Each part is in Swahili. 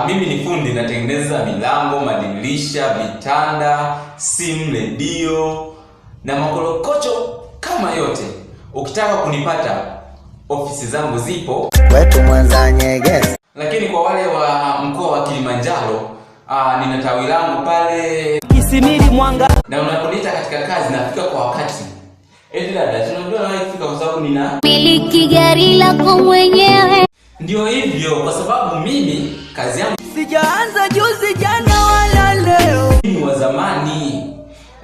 Mimi ni fundi, natengeneza milango, madirisha, vitanda, simu, redio na makorokocho kama yote. Ukitaka kunipata, ofisi zangu zipo wetu Mwanza Nyegezi. Lakini kwa wale wa mkoa wa Kilimanjaro, nina tawi langu pale Kisimili Mwanga. Na unaponiita katika kazi nafika kwa wakati. Dada, tunajua na kufika kwa sababu nina miliki gari lako mwenyewe. Ndio hivyo, kwa sababu mimi kazi yangu sijaanza juzi jana wala leo. Ni wa zamani.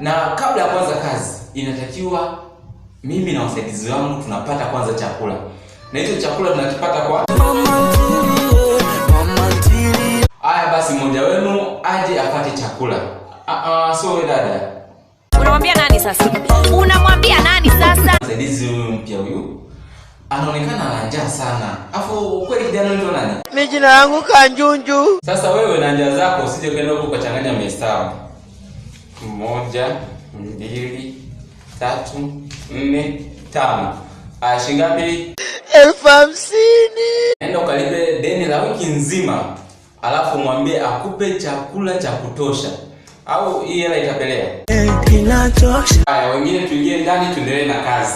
Na kabla ya kuanza kazi, inatakiwa mimi na wasaidizi wangu tunapata kwanza chakula. Na hicho chakula tunakipata kwa Mama ntili. Haya basi, mmoja wenu aje apate chakula. So wewe dada, Unamwambia nani sasa? Unamwambia nani sasa? Msaidizi huyu mpya huyu anaonekana ana njaa sana. Afu kweli kijana ndio nani? Mimi jina langu Kanjunju. Sasa wewe na njaa zako usije kwenda huko kuchanganya mahesabu. 1 2 3 4 5. Shilingi ngapi? 50,000. Nenda ukalipe deni la wiki nzima. Alafu mwambie akupe chakula cha kutosha. Au hii hela itapelea. Kinatosha. Haya, wengine tuingie ndani tuendelee na kazi.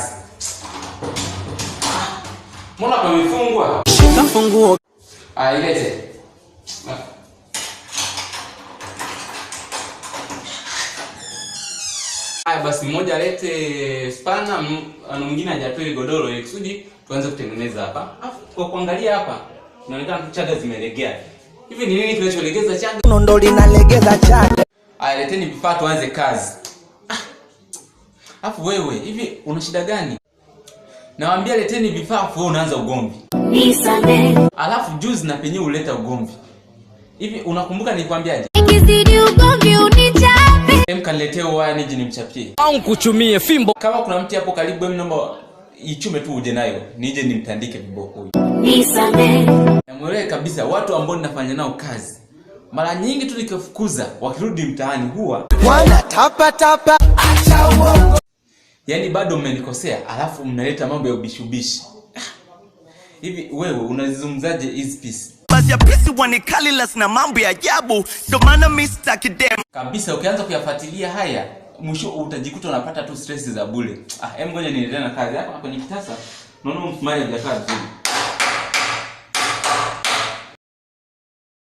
Mbona pamefungwa? Shika funguo. Ilete. Haya basi, mmoja alete spana, mwingine hajatoe godoro ili kusudi tuanze kutengeneza hapa. Kwa kuangalia hapa, inaonekana chaga zimelegea. Hivi ni nini kinacholegeza chaga? Nondo linalegeza chaga. Leteni vifaa tuanze kazi. Afu wewe, hivi una shida gani? Nawaambia leteni vifaa afu unaanza ugomvi. Nisame. Alafu juzi na penye uleta ugomvi. Hivi unakumbuka nilikwambiaje? Ikizidi ugomvi unichape. Kaniletee waya nije nimchapie. Au kuchumie fimbo. Kama kuna mti hapo karibu, naomba ichume tu uje nayo. Nije nimtandike viboko huyu. Nisame. Namuelewa kabisa watu ambao ninafanya nao kazi. Mara nyingi tu nikafukuza, wakirudi mtaani huwa wana tapa. Acha uongo. Yaani bado mmenikosea, alafu mnaleta mambo ya ubishubishi. Hivi wewe unazungumzaje hizi pisi? Basi ya pisi wanikalilas na mambo ya ajabu. Ndio maana mimi sitaki dem. Kabisa, ukianza kuyafuatilia haya, mwisho utajikuta unapata tu stress za bure. Ngoja niendelee na kazi hapa kwenye kitasa. Naona msumari hajakaa vizuri.